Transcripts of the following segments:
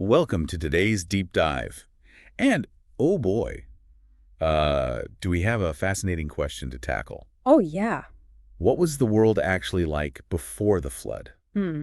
Welcome to today's deep dive. And, oh boy, do we have a fascinating question to tackle. Oh, yeah. What was the world actually like before the flood? Hmm.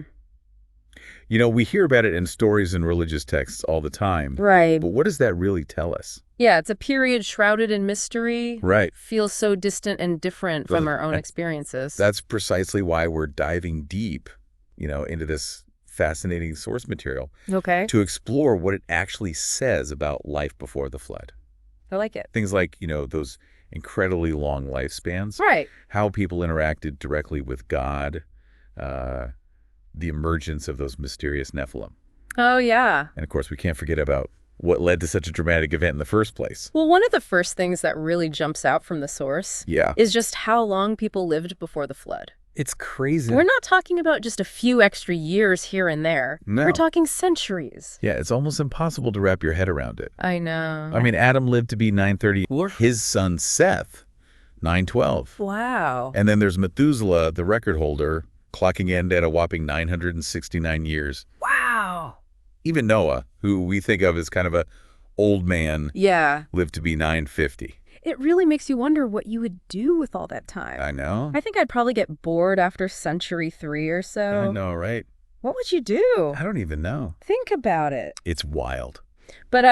You know, we hear about it in stories and religious texts all the time. Right. But what does that really tell us? Yeah, it's a period shrouded in mystery. Right. Feels so distant and different from our own experiences. That's precisely why we're diving deep, into this fascinating source material. Okay. To explore what it actually says about life before the flood. I like it. Things like, those incredibly long lifespans. Right. How people interacted directly with God. The emergence of those mysterious Nephilim. Oh, yeah. And, of course, we can't forget about what led to such a dramatic event in the first place. Well, one of the first things that really jumps out from the source is just how long people lived before the flood. It's crazy. We're not talking about just a few extra years here and there. No. We're talking centuries. Yeah, it's almost impossible to wrap your head around it. I know. I mean, Adam lived to be 930. His son Seth, 912. Wow. And then there's Methuselah, the record holder, clocking in at a whopping 969 years. Wow. Even Noah, who we think of as kind of a old man, lived to be 950. It really makes you wonder what you would do with all that time. I know. I think I'd probably get bored after century 3 or so. I know, right? What would you do? I don't even know. Think about it. It's wild. But,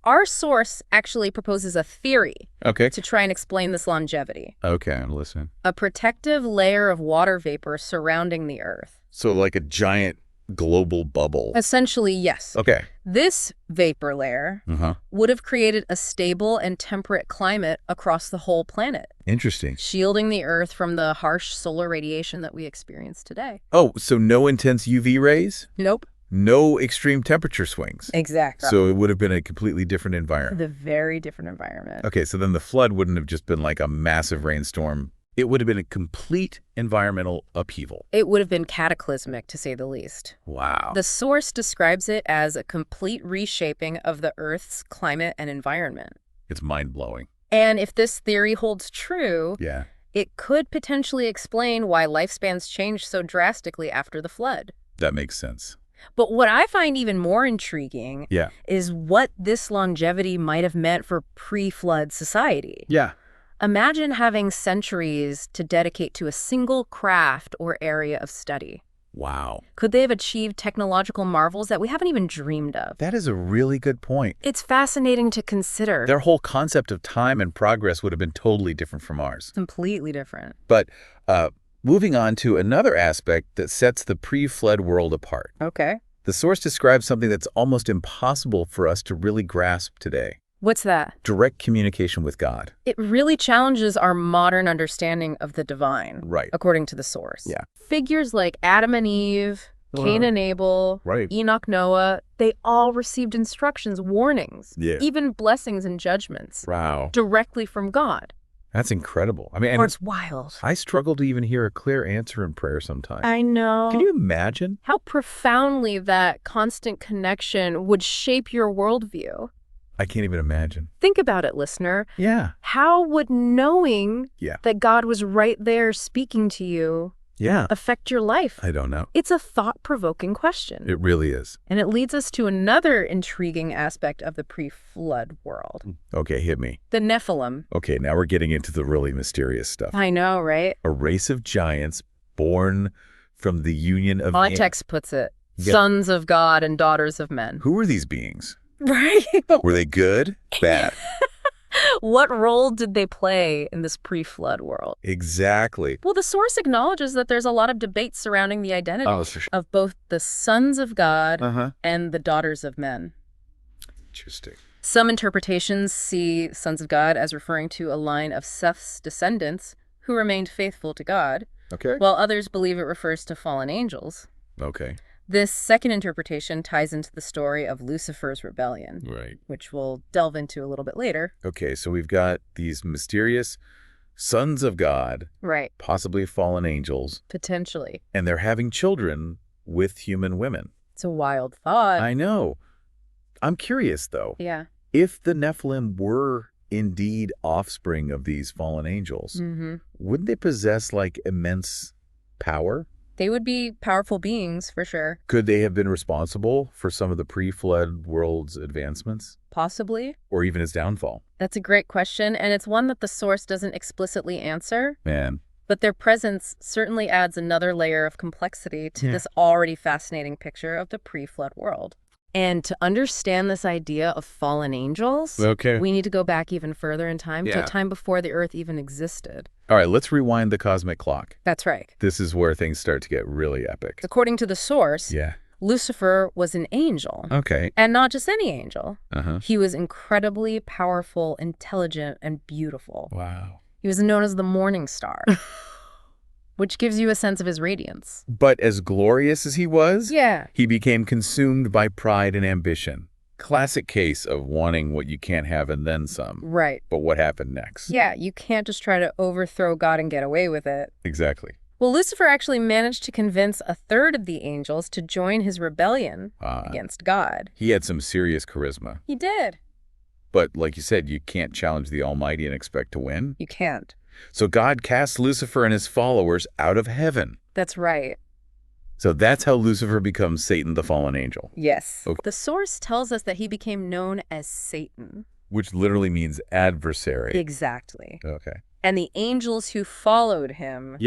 our source actually proposes a theory to try and explain this longevity. Okay, I'm listening. A protective layer of water vapor surrounding the Earth. So like a giant global bubble. Essentially, yes. Okay. This vapor layer would have created a stable and temperate climate across the whole planet. Interesting. Shielding the Earth from the harsh solar radiation that we experience today. Oh, so no intense UV rays? Nope. No extreme temperature swings? Exactly. So it would have been a completely different environment. The very different environment. Okay, so then the flood wouldn't have just been like a massive rainstorm. It would have been a complete environmental upheaval. It would have been cataclysmic, to say the least. Wow. The source describes it as a complete reshaping of the Earth's climate and environment. It's mind-blowing. And if this theory holds true, it could potentially explain why lifespans changed so drastically after the flood. That makes sense. But what I find even more intriguing is what this longevity might have meant for pre-flood society. Yeah. Imagine having centuries to dedicate to a single craft or area of study. Wow. Could they have achieved technological marvels that we haven't even dreamed of? That is a really good point. It's fascinating to consider. Their whole concept of time and progress would have been totally different from ours. Completely different. But moving on to another aspect that sets the pre-flood world apart. Okay. The source describes something that's almost impossible for us to really grasp today. What's that? Direct communication with God. It really challenges our modern understanding of the divine, according to the source. Yeah. Figures like Adam and Eve, Cain and Abel, Enoch, Noah, they all received instructions, warnings, even blessings and judgments directly from God. That's incredible. I mean, it's wild. I struggle to even hear a clear answer in prayer sometimes. I know. Can you imagine? How profoundly that constant connection would shape your worldview. I can't even imagine. Think about it, listener. Yeah. How would knowing that God was right there speaking to you affect your life? I don't know. It's a thought-provoking question. It really is. And it leads us to another intriguing aspect of the pre-flood world. Okay, hit me. The Nephilim. Okay, now we're getting into the really mysterious stuff. I know, right? A race of giants born from the union of... My text puts it, sons of God and daughters of men. Who were these beings? Right? Were they good? Bad? What role did they play in this pre-flood world? Exactly. Well, the source acknowledges that there's a lot of debate surrounding the identity of both the sons of God and the daughters of men. Interesting. Some interpretations see sons of God as referring to a line of Seth's descendants who remained faithful to God, while others believe it refers to fallen angels. Okay. This second interpretation ties into the story of Lucifer's rebellion, which we'll delve into a little bit later. Okay, so we've got these mysterious sons of God, possibly fallen angels. Potentially. And they're having children with human women. It's a wild thought. I know. I'm curious, though. Yeah. If the Nephilim were indeed offspring of these fallen angels, wouldn't they possess, like, immense power? They would be powerful beings, for sure. Could they have been responsible for some of the pre-flood world's advancements? Possibly. Or even its downfall? That's a great question, and it's one that the source doesn't explicitly answer. Man. But their presence certainly adds another layer of complexity to this already fascinating picture of the pre-flood world. And to understand this idea of fallen angels, we need to go back even further in time, to a time before the Earth even existed. All right, let's rewind the cosmic clock. That's right. This is where things start to get really epic. According to the source, Lucifer was an angel. Okay. And not just any angel. He was incredibly powerful, intelligent, and beautiful. Wow. He was known as the morning star. Which gives you a sense of his radiance. But as glorious as he was, yeah, he became consumed by pride and ambition. Classic case of wanting what you can't have and then some. Right. But what happened next? Yeah, you can't just try to overthrow God and get away with it. Exactly. Well, Lucifer actually managed to convince a third of the angels to join his rebellion against God. He had some serious charisma. He did. But like you said, you can't challenge the Almighty and expect to win. You can't. So God cast Lucifer and his followers out of heaven. That's right. So that's how Lucifer becomes Satan, the fallen angel. Yes. Okay. The source tells us that he became known as Satan. Which literally means adversary. Exactly. Okay. And the angels who followed him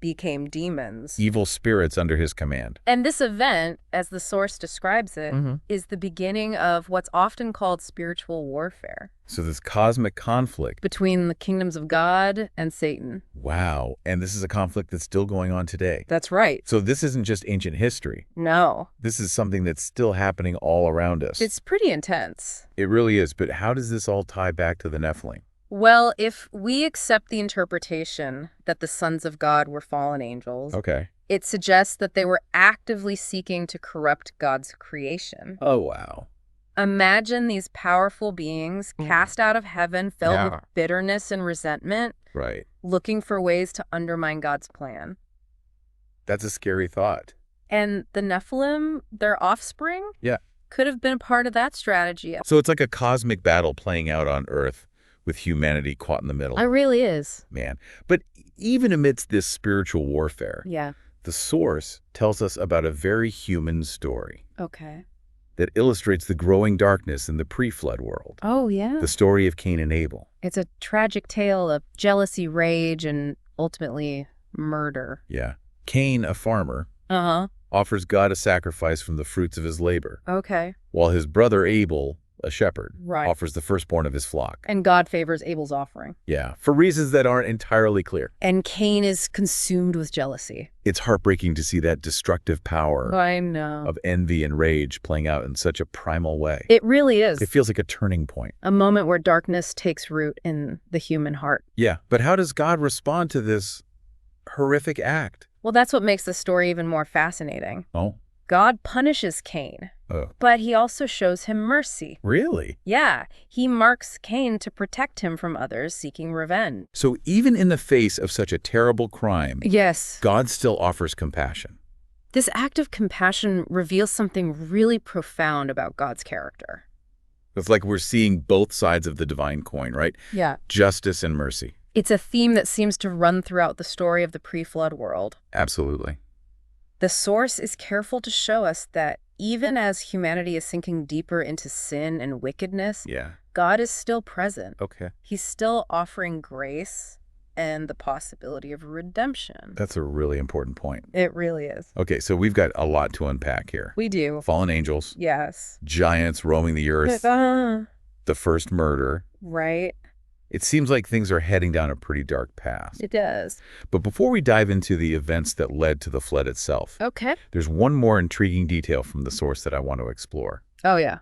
became demons. Evil spirits under his command. And this event, as the source describes it, is the beginning of what's often called spiritual warfare. So this cosmic conflict between the kingdoms of God and Satan. Wow. And this is a conflict that's still going on today. That's right. So this isn't just ancient history. No. This is something that's still happening all around us. It's pretty intense. It really is. But how does this all tie back to the Nephilim? Well, if we accept the interpretation that the sons of God were fallen angels, it suggests that they were actively seeking to corrupt God's creation. Oh, wow. Imagine these powerful beings cast out of heaven, filled with bitterness and resentment, looking for ways to undermine God's plan. That's a scary thought. And the Nephilim, their offspring, could have been part of that strategy. So it's like a cosmic battle playing out on Earth, with humanity caught in the middle. It really is. Man. But even amidst this spiritual warfare, the source tells us about a very human story. Okay. That illustrates the growing darkness in the pre-flood world. Oh, yeah. The story of Cain and Abel. It's a tragic tale of jealousy, rage, and ultimately murder. Yeah. Cain, a farmer, offers God a sacrifice from the fruits of his labor. Okay. While his brother Abel, a shepherd, offers the firstborn of his flock. And God favors Abel's offering. Yeah, for reasons that aren't entirely clear. And Cain is consumed with jealousy. It's heartbreaking to see that destructive power of envy and rage playing out in such a primal way. It really is. It feels like a turning point. A moment where darkness takes root in the human heart. Yeah, but how does God respond to this horrific act? Well, that's what makes the story even more fascinating. Oh. God punishes Cain, but he also shows him mercy. Really? Yeah. He marks Cain to protect him from others seeking revenge. So even in the face of such a terrible crime, God still offers compassion. This act of compassion reveals something really profound about God's character. It's like we're seeing both sides of the divine coin, right? Yeah. Justice and mercy. It's a theme that seems to run throughout the story of the pre-flood world. Absolutely. The source is careful to show us that even as humanity is sinking deeper into sin and wickedness, God is still present. Okay. He's still offering grace and the possibility of redemption. That's a really important point. It really is. Okay, so we've got a lot to unpack here. We do. Fallen angels. Yes. Giants roaming the earth. The first murder. Right. It seems like things are heading down a pretty dark path. It does. But before we dive into the events that led to the flood itself, there's one more intriguing detail from the source that I want to explore. Oh, yeah.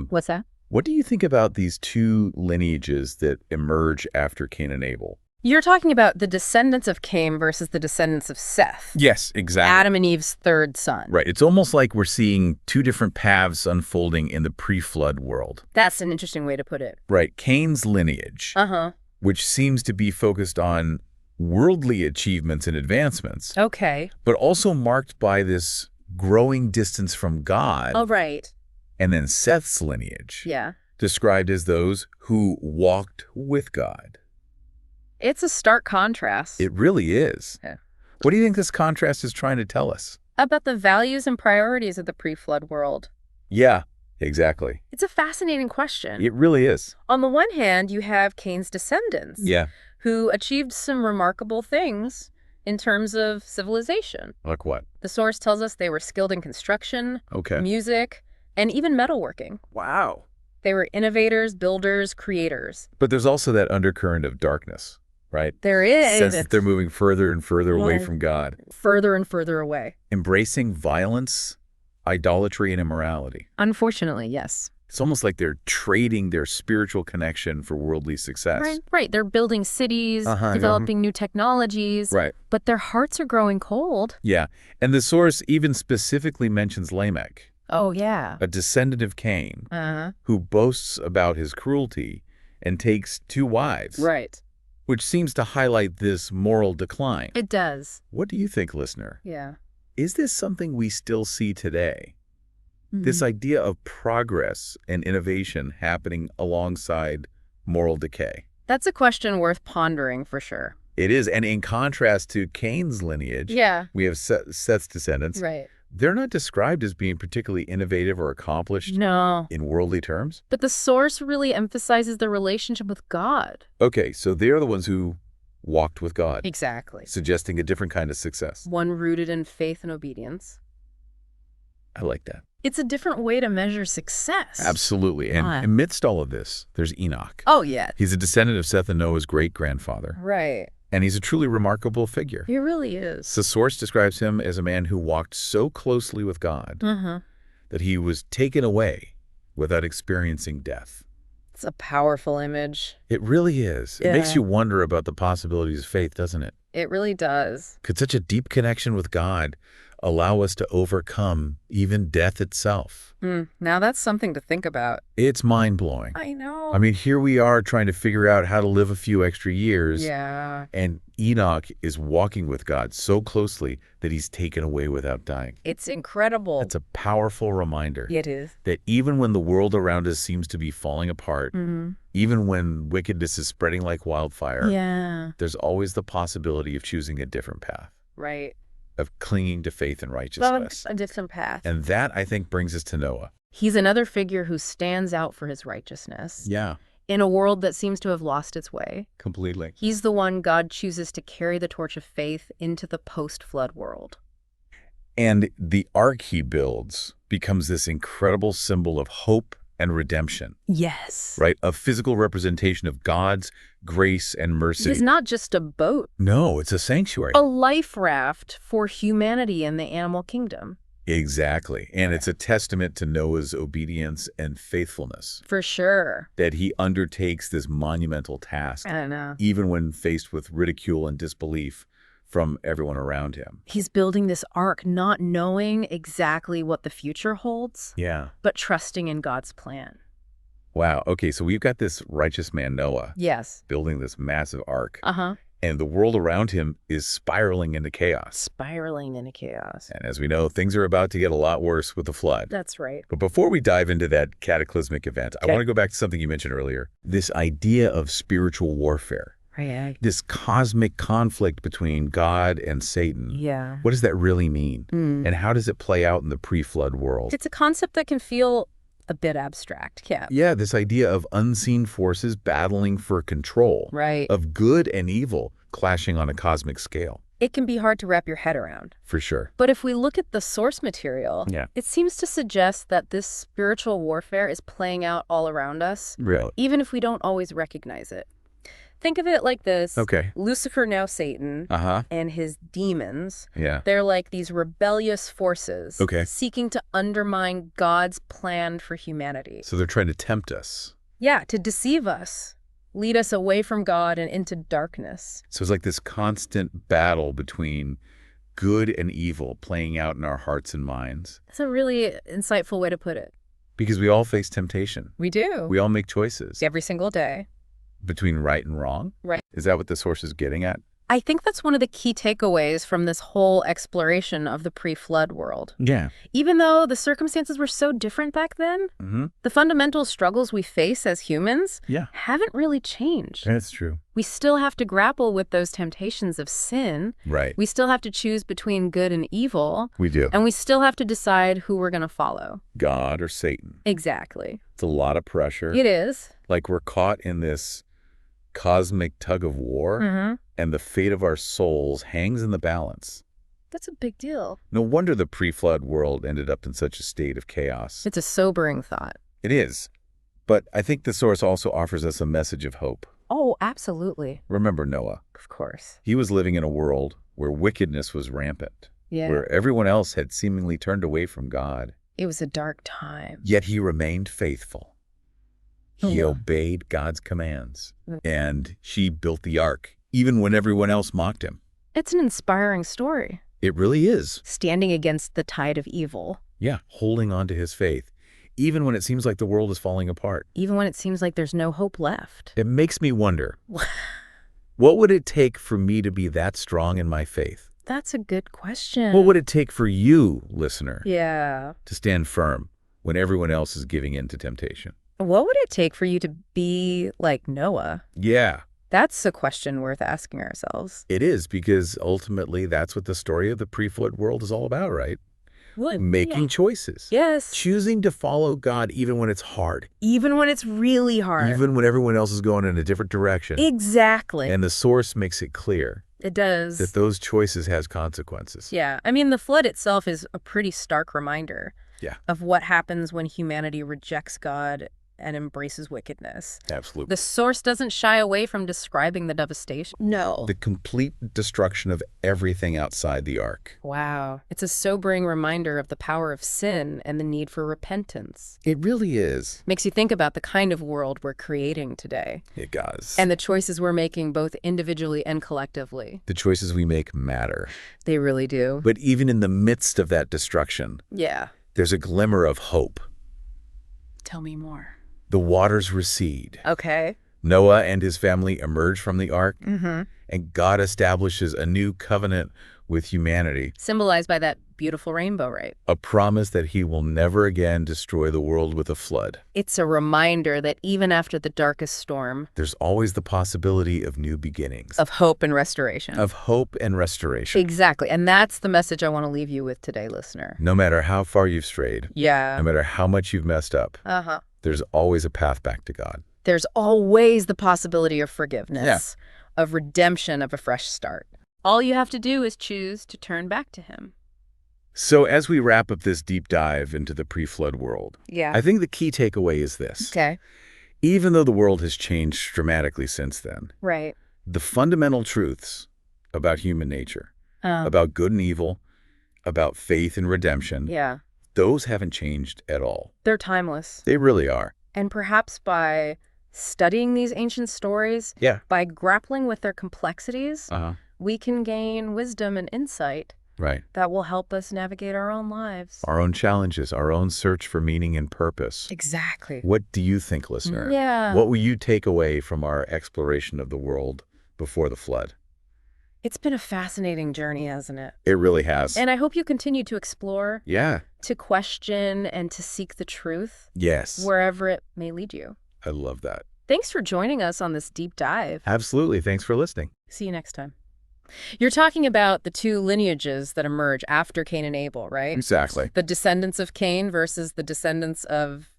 What's that? What do you think about these two lineages that emerge after Cain and Abel? You're talking about the descendants of Cain versus the descendants of Seth. Yes, exactly. Adam and Eve's third son. Right. It's almost like we're seeing two different paths unfolding in the pre-flood world. That's an interesting way to put it. Right. Cain's lineage, which seems to be focused on worldly achievements and advancements. Okay. But also marked by this growing distance from God. Oh, right. And then Seth's lineage. Yeah. Described as those who walked with God. It's a stark contrast. It really is. Yeah. What do you think this contrast is trying to tell us? About the values and priorities of the pre-flood world. Yeah, exactly. It's a fascinating question. It really is. On the one hand, you have Cain's descendants, who achieved some remarkable things in terms of civilization. Like what? The source tells us they were skilled in construction, music, and even metalworking. Wow. They were innovators, builders, creators. But there's also that undercurrent of darkness, right? There is. Sense that they're moving further and further away from God. Further and further away. Embracing violence, idolatry, and immorality. Unfortunately, yes. It's almost like they're trading their spiritual connection for worldly success. Right. They're building cities, developing new technologies. Right. But their hearts are growing cold. Yeah. And the source even specifically mentions Lamech. Oh, yeah. A descendant of Cain, who boasts about his cruelty and takes 2 wives. Right. Which seems to highlight this moral decline. It does. What do you think, listener? Yeah. Is this something we still see today? This idea of progress and innovation happening alongside moral decay? That's a question worth pondering for sure. It is. And in contrast to Cain's lineage, we have Seth's descendants. Right. They're not described as being particularly innovative or accomplished in worldly terms. But the source really emphasizes their relationship with God. Okay, so they're the ones who walked with God. Exactly. Suggesting a different kind of success. One rooted in faith and obedience. I like that. It's a different way to measure success. Absolutely. And amidst all of this, there's Enoch. Oh, yeah. He's a descendant of Seth and Noah's great-grandfather. Right. And he's a truly remarkable figure. He really is. The source describes him as a man who walked so closely with God that he was taken away without experiencing death. It's a powerful image. It really is. It makes you wonder about the possibilities of faith, doesn't it? It really does. Could such a deep connection with God allow us to overcome even death itself? Now that's something to think about. It's mind-blowing. I know. I mean, here we are trying to figure out how to live a few extra years. Yeah. And Enoch is walking with God so closely that he's taken away without dying. It's incredible. It's a powerful reminder. It is. That even when the world around us seems to be falling apart, even when wickedness is spreading like wildfire, there's always the possibility of choosing a different path. Right. Of clinging to faith and righteousness. A different path. And that, I think, brings us to Noah. He's another figure who stands out for his righteousness. Yeah. In a world that seems to have lost its way. Completely. He's the one God chooses to carry the torch of faith into the post-flood world. And the ark he builds becomes this incredible symbol of hope and redemption. Yes. Right? A physical representation of God's grace and mercy. It's not just a boat. No, it's a sanctuary. A life raft for humanity in the animal kingdom. Exactly. And it's a testament to Noah's obedience and faithfulness. For sure. That he undertakes this monumental task. I know. Even when faced with ridicule and disbelief from everyone around him. He's building this ark not knowing exactly what the future holds. Yeah. But trusting in God's plan. Wow. Okay, so we've got this righteous man, Noah. Yes. Building this massive ark. Uh-huh. And the world around him is spiraling into chaos. Spiraling into chaos. And as we know, things are about to get a lot worse with the flood. That's right. But before we dive into that cataclysmic event, I want to go back to something you mentioned earlier. This idea of spiritual warfare. Right. This cosmic conflict between God and Satan. Yeah. What does that really mean? And how does it play out in the pre-flood world? It's a concept that can feel a bit abstract, Yeah, this idea of unseen forces battling for control. Right. Of good and evil clashing on a cosmic scale. It can be hard to wrap your head around. For sure. But if we look at the source material, it seems to suggest that this spiritual warfare is playing out all around us. Really? Even if we don't always recognize it. Think of it like this. Okay. Lucifer, now Satan, and his demons, they're like these rebellious forces seeking to undermine God's plan for humanity. So they're trying to tempt us. Yeah, to deceive us, lead us away from God and into darkness. So it's like this constant battle between good and evil playing out in our hearts and minds. That's a really insightful way to put it. Because we all face temptation. We do. We all make choices. Every single day. Between right and wrong? Right. Is that what the source is getting at? I think that's one of the key takeaways from this whole exploration of the pre-flood world. Yeah. Even though the circumstances were so different back then, the fundamental struggles we face as humans haven't really changed. That's true. We still have to grapple with those temptations of sin. Right. We still have to choose between good and evil. We do. And we still have to decide who we're going to follow. God or Satan. Exactly. It's a lot of pressure. It is. Like we're caught in this cosmic tug of war, and the fate of our souls hangs in the balance. That's a big deal. No wonder the pre-flood world ended up in such a state of chaos. It's a sobering thought. It is. But I think the source also offers us a message of hope. Oh, absolutely. Remember Noah. Of course. He was living in a world where wickedness was rampant, where everyone else had seemingly turned away from God. It was a dark time. Yet he remained faithful. He obeyed God's commands, and he built the ark, even when everyone else mocked him. It's an inspiring story. It really is. Standing against the tide of evil. Yeah, holding on to his faith, even when it seems like the world is falling apart. Even when it seems like there's no hope left. It makes me wonder, what would it take for me to be that strong in my faith? That's a good question. What would it take for you, listener, to stand firm when everyone else is giving in to temptation? What would it take for you to be like Noah? Yeah. That's a question worth asking ourselves. It is, because ultimately that's what the story of the pre-flood world is all about, right? Making choices. Yes. Choosing to follow God even when it's hard. Even when it's really hard. Even when everyone else is going in a different direction. Exactly. And the source makes it clear. It does. That those choices has consequences. Yeah. I mean, the flood itself is a pretty stark reminder of what happens when humanity rejects God and embraces wickedness. Absolutely. The source doesn't shy away from describing the devastation. No. The complete destruction of everything outside the ark. Wow. It's a sobering reminder of the power of sin and the need for repentance. It really is. Makes you think about the kind of world we're creating today. It does. And the choices we're making both individually and collectively. The choices we make matter. They really do. But even in the midst of that destruction, there's a glimmer of hope. Tell me more. The waters recede. Okay. Noah and his family emerge from the ark, and God establishes a new covenant with humanity. Symbolized by that beautiful rainbow, right? A promise that he will never again destroy the world with a flood. It's a reminder that even after the darkest storm, there's always the possibility of new beginnings. Of hope and restoration. Of hope and restoration. Exactly. And that's the message I want to leave you with today, listener. No matter how far you've strayed. Yeah. No matter how much you've messed up. There's always a path back to God. There's always the possibility of forgiveness, of redemption, of a fresh start. All you have to do is choose to turn back to him. So as we wrap up this deep dive into the pre-flood world, I think the key takeaway is this. Okay. Even though the world has changed dramatically since then, the fundamental truths about human nature, about good and evil, about faith and redemption, those haven't changed at all. They're timeless. They really are. And perhaps by studying these ancient stories, by grappling with their complexities, we can gain wisdom and insight that will help us navigate our own lives. Our own challenges, our own search for meaning and purpose. Exactly. What do you think, listener? What will you take away from our exploration of the world before the flood? It's been a fascinating journey, hasn't it? It really has. And I hope you continue to explore, to question, and to seek the truth. Yes. Wherever it may lead you. I love that. Thanks for joining us on this deep dive. Absolutely. Thanks for listening. See you next time. You're talking about the two lineages that emerge after Cain and Abel, right? Exactly. The descendants of Cain versus the descendants of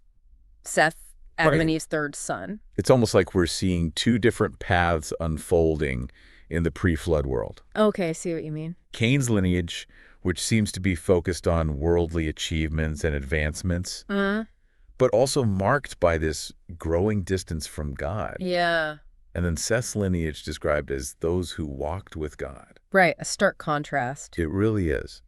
Seth, Adam and Eve's third son. It's almost like we're seeing two different paths unfolding in the pre-flood world. Okay, I see what you mean. Cain's lineage, which seems to be focused on worldly achievements and advancements, but also marked by this growing distance from God. And then Seth's lineage described as those who walked with God. Right, a stark contrast. It really is.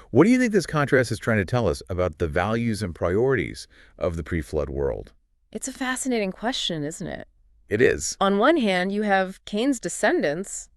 What do you think this contrast is trying to tell us about the values and priorities of the pre-flood world? It's a fascinating question, isn't it? It is. On one hand, you have Cain's descendants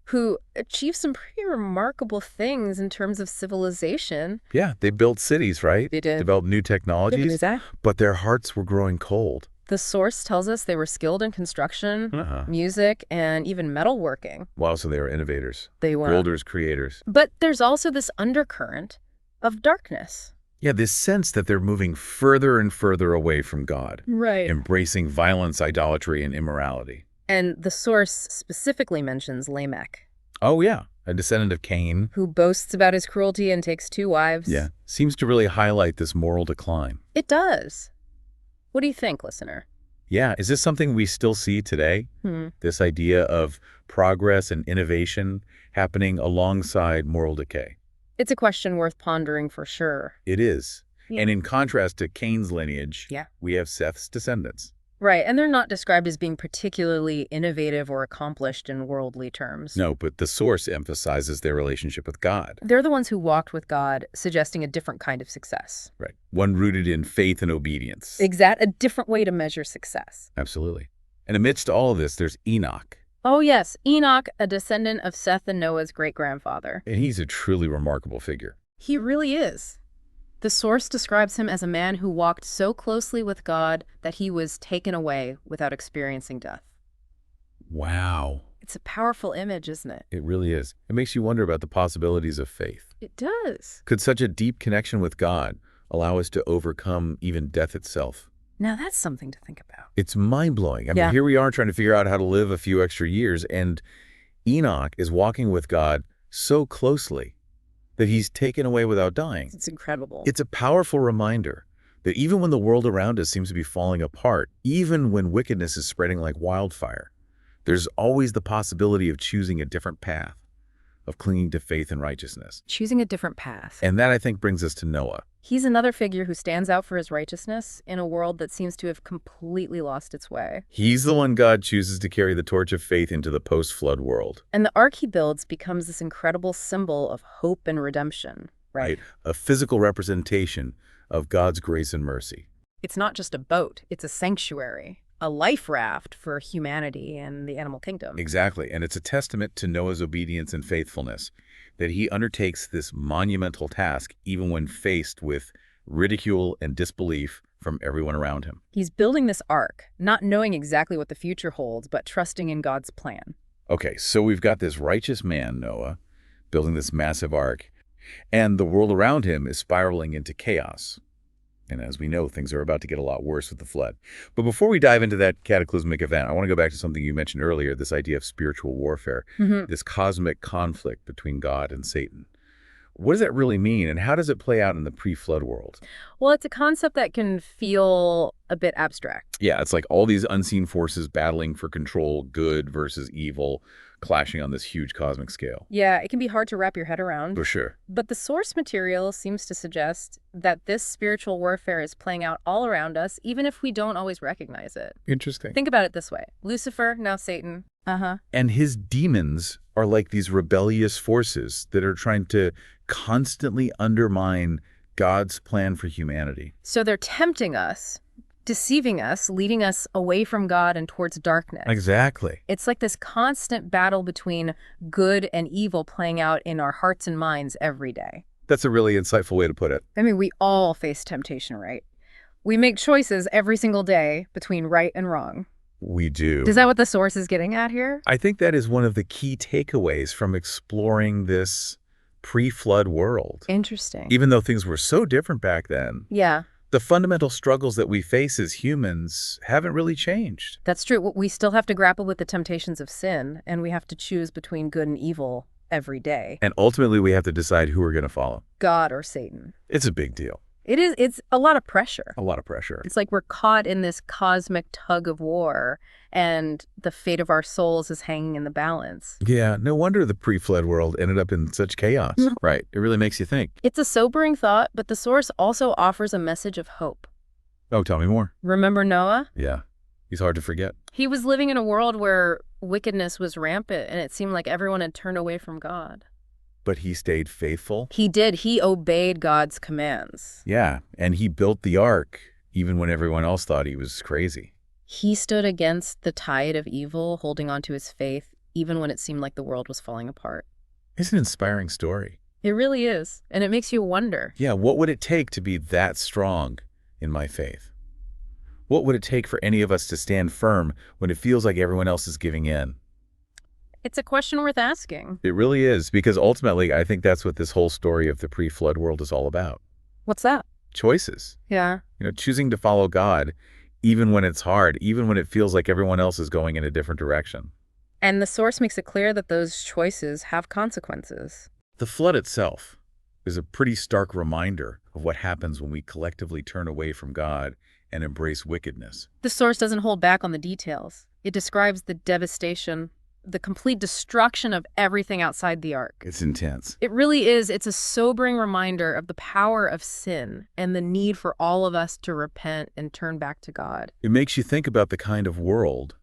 who achieved some pretty remarkable things in terms of civilization. Yeah, they built cities, right? They did. Developed new technologies, but their hearts were growing cold. The source tells us they were skilled in construction, music, and even metalworking. Wow, so they were innovators. They were. Builders, creators. But there's also this undercurrent of darkness. Yeah, this sense that they're moving further and further away from God. Right. Embracing violence, idolatry, and immorality. And the source specifically mentions Lamech. Oh, yeah. A descendant of Cain. Who boasts about his cruelty and takes 2 wives. Yeah. Seems to really highlight this moral decline. It does. What do you think, listener? Yeah. Is this something we still see today? This idea of progress and innovation happening alongside moral decay. It's a question worth pondering for sure. It is. Yeah. And in contrast to Cain's lineage, we have Seth's descendants. Right, and they're not described as being particularly innovative or accomplished in worldly terms. No, but the source emphasizes their relationship with God. They're the ones who walked with God, suggesting a different kind of success. Right. One rooted in faith and obedience. A different way to measure success. Absolutely. And amidst all of this, there's Enoch. Oh, yes, Enoch, a descendant of Seth and Noah's great-grandfather. And he's a truly remarkable figure. He really is. The source describes him as a man who walked so closely with God that he was taken away without experiencing death. Wow. It's a powerful image, isn't it? It really is. It makes you wonder about the possibilities of faith. It does. Could such a deep connection with God allow us to overcome even death itself? Now that's something to think about. It's mind-blowing. I mean, here we are trying to figure out how to live a few extra years, and Enoch is walking with God so closely that he's taken away without dying. It's incredible. It's a powerful reminder that even when the world around us seems to be falling apart, even when wickedness is spreading like wildfire, there's always the possibility of choosing a different path, of clinging to faith and righteousness. Choosing a different path. And that, I think, brings us to Noah. He's another figure who stands out for his righteousness in a world that seems to have completely lost its way. He's the one God chooses to carry the torch of faith into the post-flood world. And the ark he builds becomes this incredible symbol of hope and redemption, right? A physical representation of God's grace and mercy. It's not just a boat, it's a sanctuary, a life raft for humanity and the animal kingdom. Exactly, and it's a testament to Noah's obedience and faithfulness that he undertakes this monumental task even when faced with ridicule and disbelief from everyone around him. He's building this ark, not knowing exactly what the future holds, but trusting in God's plan. Okay, so we've got this righteous man, Noah, building this massive ark, and the world around him is spiraling into chaos. And as we know, things are about to get a lot worse with the flood. But before we dive into that cataclysmic event, I want to go back to something you mentioned earlier, this idea of spiritual warfare, this cosmic conflict between God and Satan. What does that really mean, and how does it play out in the pre-flood world? Well, it's a concept that can feel a bit abstract. Yeah, it's like all these unseen forces battling for control, good versus evil, clashing on this huge cosmic scale. Yeah, it can be hard to wrap your head around. For sure. But the source material seems to suggest that this spiritual warfare is playing out all around us, even if we don't always recognize it. Interesting. Think about it this way. Lucifer, now Satan. And his demons are like these rebellious forces that are trying to constantly undermine God's plan for humanity. So they're tempting us, deceiving us, leading us away from God and towards darkness. Exactly. It's like this constant battle between good and evil playing out in our hearts and minds every day. That's a really insightful way to put it. I mean, we all face temptation, right? We make choices every single day between right and wrong. We do. Is that what the source is getting at here? I think that is one of the key takeaways from exploring this pre-flood world. Interesting. Even though things were so different back then. Yeah. The fundamental struggles that we face as humans haven't really changed. That's true. We still have to grapple with the temptations of sin, and we have to choose between good and evil every day. And ultimately, we have to decide who we're going to follow. God or Satan. It's a big deal. It is. It's a lot of pressure. A lot of pressure. It's like we're caught in this cosmic tug of war, and the fate of our souls is hanging in the balance. Yeah, no wonder the pre-flood world ended up in such chaos. Right. It really makes you think. It's a sobering thought, but the source also offers a message of hope. Oh, tell me more. Remember Noah? Yeah. He's hard to forget. He was living in a world where wickedness was rampant, and it seemed like everyone had turned away from God. But he stayed faithful. He did. He obeyed God's commands. Yeah, and he built the ark even when everyone else thought he was crazy. He stood against the tide of evil, holding on to his faith, even when it seemed like the world was falling apart. It's an inspiring story. It really is, and it makes you wonder. Yeah, what would it take to be that strong in my faith? What would it take for any of us to stand firm when it feels like everyone else is giving in? It's a question worth asking. It really is, because ultimately, I think that's what this whole story of the pre-flood world is all about. What's that? Choices. Yeah. Choosing to follow God, even when it's hard, even when it feels like everyone else is going in a different direction. And the source makes it clear that those choices have consequences. The flood itself is a pretty stark reminder of what happens when we collectively turn away from God and embrace wickedness. The source doesn't hold back on the details. It describes the devastation, the complete destruction of everything outside the ark. It's intense. It really is. It's a sobering reminder of the power of sin and the need for all of us to repent and turn back to God. It makes you think about the kind of world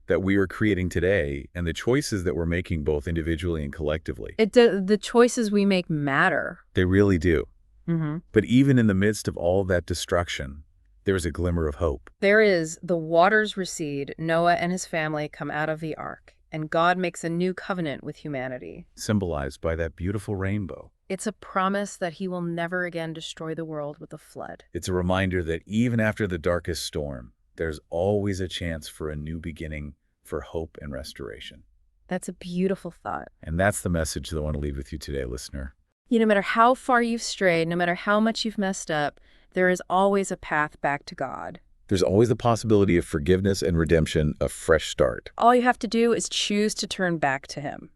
that we are creating today and the choices that we're making both individually and collectively. The choices we make matter. They really do. Mm-hmm. But even in the midst of all that destruction, there is a glimmer of hope. There is. The waters recede, Noah and his family come out of the ark, and God makes a new covenant with humanity. Symbolized by that beautiful rainbow. It's a promise that he will never again destroy the world with a flood. It's a reminder that even after the darkest storm, there's always a chance for a new beginning, for hope and restoration. That's a beautiful thought. And that's the message that I want to leave with you today, listener. No matter how far you've strayed, no matter how much you've messed up, there is always a path back to God. There's always the possibility of forgiveness and redemption, a fresh start. All you have to do is choose to turn back to him.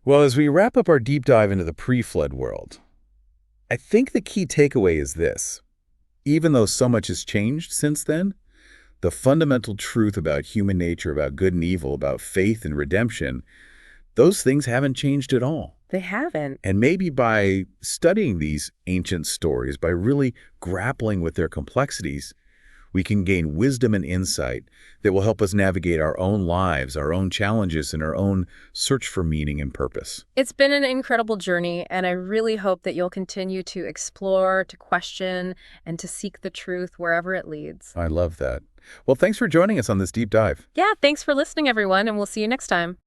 Well, as we wrap up our deep dive into the pre-flood world, I think the key takeaway is this. Even though so much has changed since then, the fundamental truth about human nature, about good and evil, about faith and redemption, those things haven't changed at all. They haven't. And maybe by studying these ancient stories, by really grappling with their complexities, we can gain wisdom and insight that will help us navigate our own lives, our own challenges, and our own search for meaning and purpose. It's been an incredible journey, and I really hope that you'll continue to explore, to question, and to seek the truth wherever it leads. I love that. Well, thanks for joining us on this deep dive. Yeah, thanks for listening, everyone, and we'll see you next time.